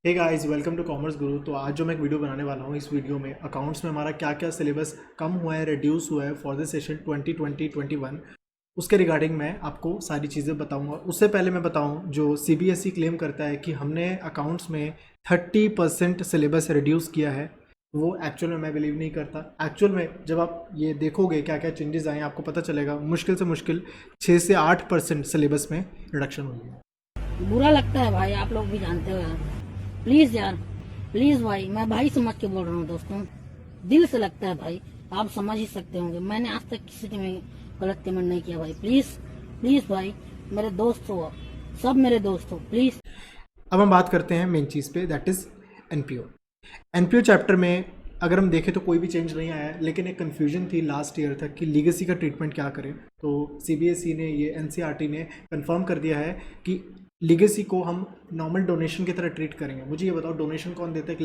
Hey guys, welcome to Commerce Guru. तो आज जो मैं एक वीडियो बनाने वाला हूँ, इस वीडियो में अकाउंट्स में हमारा क्या क्या सिलेबस कम हुआ है, रिड्यूस हुआ है फॉर द सेशन 2020-21, उसके रिगार्डिंग मैं आपको सारी चीज़ें बताऊंगा। उससे पहले मैं बताऊं, जो सीबीएसई क्लेम करता है कि हमने अकाउंट्स में 30% सिलेबस रिड्यूस किया है, वो एक्चुअल में मैं बिलीव नहीं करता। एक्चुअल में जब आप ये देखोगे क्या क्या चेंजेस आए, आपको पता चलेगा मुश्किल से मुश्किल 6 से 8% सिलेबस में रिडक्शन हुई है। बुरा लगता है भाई, आप लोग भी जानते हो यार। प्लीज यार, प्लीज भाई, मैं भाई समझ के बोल रहा हूँ दोस्तों, दिल से लगता है भाई। आप समझ ही सकते होंगे, मैंने आज तक किसी के में गलत कमेंट नहीं किया भाई। प्लीज प्लीज भाई, मेरे दोस्त हो आप, सब मेरे दोस्त हो, प्लीज। अब हम बात करते हैं मेन चीज़ पे, that is NPO. NPO chapter में अगर हम देखें तो कोई भी चेंज नहीं आया है, लेकिन एक कन्फ्यूजन थी लास्ट ईयर तक कि लीगेसी का ट्रीटमेंट क्या करें। तो सीबीएसई ने, ये एनसीईआरटी ने कंफर्म कर दिया है कि लीगेसी को हम नॉर्मल डोनेशन की तरह ट्रीट करेंगे। मुझे ये बताओ, डोनेशन कौन देता है? एक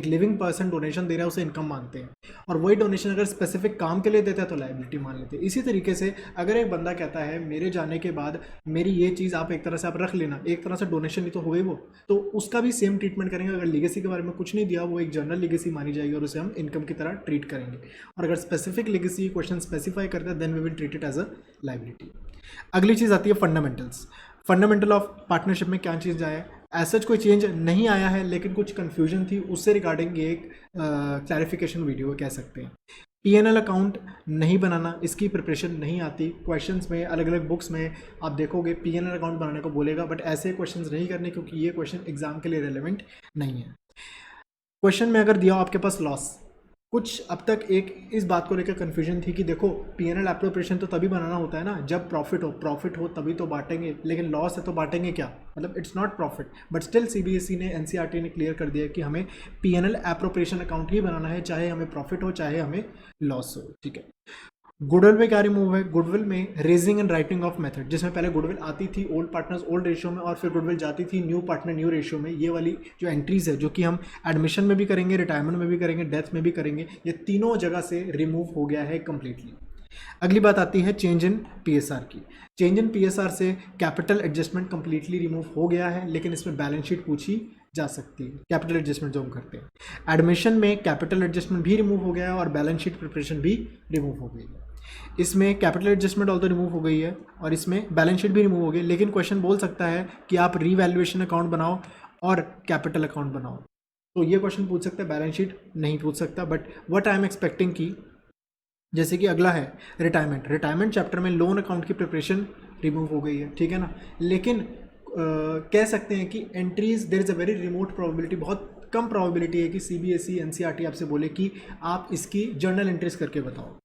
लिविंग पर्सन डोनेशन दे रहा है, उसे इनकम मानते हैं। और वही डोनेशन अगर स्पेसिफिक काम के लिए देता है तो लायबिलिटी मान लेते हैं। इसी तरीके से अगर एक बंदा कहता है मेरे जाने के बाद मेरी ये चीज़ आप एक तरह से आप रख लेना, एक तरह से डोनेशन ही तो हो गई वो, तो उसका भी सेम ट्रीटमेंट करेंगे। अगर लीगेसी के बारे में कुछ नहीं दिया, वो एक जनरल लीगेसी मानी जाएगी और उसे हम इनकम की तरह ट्रीट करेंगे। और अगर स्पेसिफिक लीगेसी क्वेश्चन स्पेसिफाई करता है, then we will treat it as a liability. अगली चीज़ आती है फंडामेंटल्स। फंडामेंटल ऑफ पार्टनरशिप में क्या चीज़ आया है? ऐसा कोई चेंज नहीं आया है, लेकिन कुछ कंफ्यूजन थी, उससे रिगार्डिंग ये एक क्लैरिफिकेशन वीडियो कह सकते हैं। पीएनएल अकाउंट नहीं बनाना, इसकी प्रिपरेशन नहीं आती। क्वेश्चंस में, अलग अलग बुक्स में आप देखोगे पीएनएल अकाउंट बनाने को बोलेगा, बट ऐसे क्वेश्चंस नहीं करने, क्योंकि ये क्वेश्चन एग्जाम के लिए रेलेवेंट नहीं है। क्वेश्चन में अगर दिया हो आपके पास लॉस, कुछ अब तक एक इस बात को लेकर कन्फ्यूजन थी कि देखो, पीएनएल एप्रोप्रिएशन तो तभी बनाना होता है ना जब प्रॉफिट हो तभी तो बांटेंगे, लेकिन लॉस है तो बांटेंगे क्या? मतलब it's not profit. But still CBSE ने, एनसीईआरटी ने क्लियर कर दिया कि हमें पीएनएल एप्रोप्रिएशन अकाउंट ही बनाना है, चाहे हमें प्रॉफिट हो चाहे हमें लॉस हो। ठीक है। गुडविल में क्या रिमूव है? गुडविल में raising and writing of method, जिसमें पहले गुडविल आती थी ओल्ड पार्टनर्स ओल्ड रेशियो में, और फिर गुडविल जाती थी न्यू पार्टनर न्यू रेशियो में। ये वाली जो एंट्रीज है, जो कि हम एडमिशन में भी करेंगे, रिटायरमेंट में भी करेंगे, डेथ में भी करेंगे, ये तीनों जगह से रिमूव हो गया है कंप्लीटली। अगली बात आती है चेंज इन पीएसआर की। चेंज इन पीएसआर से कैपिटल एडजस्टमेंट कंप्लीटली रिमूव हो गया है, लेकिन इसमें बैलेंस शीट पूछी जा सकती है। कैपिटल एडजस्टमेंट जो हम करते हैं, एडमिशन में कैपिटल एडजस्टमेंट भी रिमूव हो गया है और बैलेंस शीट प्रिपरेशन भी रिमूव हो गई है। इसमें कैपिटल एडजस्टमेंट ऑल तो रिमूव हो गई है और इसमें बैलेंस शीट भी रिमूव हो गई, लेकिन क्वेश्चन बोल सकता है कि आप रीवैल्यूएशन अकाउंट बनाओ और कैपिटल अकाउंट बनाओ, तो ये क्वेश्चन पूछ सकता है, बैलेंस शीट नहीं पूछ सकता। But what I am expecting की, जैसे कि अगला है रिटायरमेंट चैप्टर में लोन अकाउंट की प्रिपरेशन रिमूव हो गई है, ठीक है ना। लेकिन कह सकते हैं कि entries, there is a very remote probability, बहुत कम प्रोबेबिलिटी है कि सीबीएसई एनसीईआरटी आपसे बोले कि आप इसकी जर्नल एंट्रीज करके बताओ।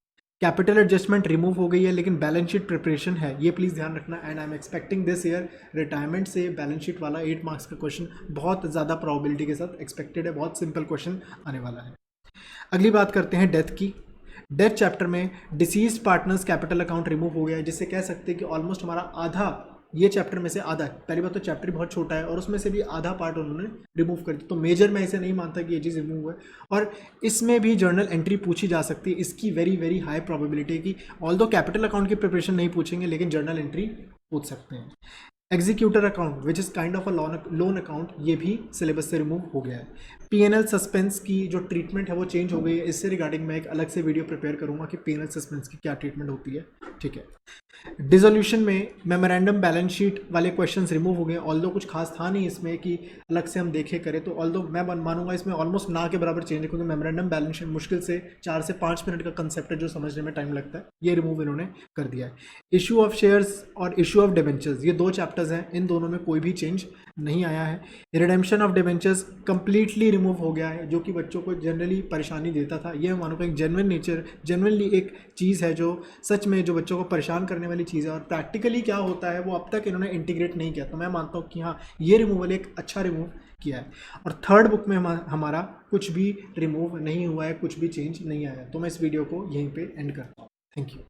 कैपिटल एडजस्टमेंट रिमूव हो गई है, लेकिन बैलेंस शीट प्रिपरेशन है, ये प्लीज़ ध्यान रखना। And I am expecting this year retirement से बैलेंस शीट वाला 8 मार्क्स का क्वेश्चन बहुत ज़्यादा प्रोबेबिलिटी के साथ एक्सपेक्टेड है, बहुत सिंपल क्वेश्चन आने वाला है। अगली बात करते हैं डेथ की। डेथ चैप्टर में disease partners capital account remove हो गया है, जिससे कह सकते हैं कि ऑलमोस्ट हमारा आधा, ये चैप्टर में से आधा, पहली बात तो चैप्टर बहुत छोटा है और उसमें से भी आधा पार्ट उन्होंने रिमूव कर दिया। तो मेजर मैं इसे नहीं मानता कि ये चीज़ रिमूव है, और इसमें भी जर्नल एंट्री पूछी जा सकती है। इसकी वेरी वेरी हाई प्रोबेबिलिटी है कि ऑल्दो कैपिटल अकाउंट की प्रिपरेशन नहीं पूछेंगे, लेकिन जर्नल एंट्री पूछ सकते हैं। Executor account which is kind of a loan account, ये भी सिलेबस से रिमूव हो गया है। पीएनएल सस्पेंस की जो ट्रीटमेंट है वो चेंज हो गई है। इससे रिगार्डिंग मैं एक अलग से वीडियो प्रिपेयर करूंगा कि पीएनएल सस्पेंस की क्या ट्रीटमेंट होती है, ठीक है। डिसोल्यूशन में मेमोरेंडम बैलेंस शीट वाले क्वेश्चंस रिमूव हो गए, ऑल्दो कुछ खास था नहीं इसमें कि अलग से हम देखे करें, तो ऑल्दो मैं मानूंगा इसमें ऑलमोस्ट ना के बराबर चेंज है, क्योंकि मेमोरेंडम बैलेंस शीट मुश्किल से 4 से 5 मिनट का कंसेप्ट है जो समझने में टाइम लगता है, ये रिमूव इन्होंने कर दिया है। इशू ऑफ शेयर्स और इशू ऑफ डिबेंचर्स, ये 2 चैप्टर्स हैं, इन दोनों में कोई भी चेंज नहीं आया है। Redemption of debentures completely remove हो गया है, जो कि बच्चों को जनरली परेशानी देता था। ये मानूंगा एक जेन्युइनली एक चीज़ है जो सच में जो बच्चों को परेशान करने वाली चीज़ है, और प्रैक्टिकली क्या होता है वो अब तक इन्होंने इंटीग्रेट नहीं किया। तो मैं मानता हूँ कि हाँ, ये रिमूवल एक अच्छा रिमूव किया है। और थर्ड बुक में हमारा कुछ भी रिमूव नहीं हुआ है, कुछ भी चेंज नहीं आया है। तो मैं इस वीडियो को यहीं पे एंड करता हूँ। Thank you.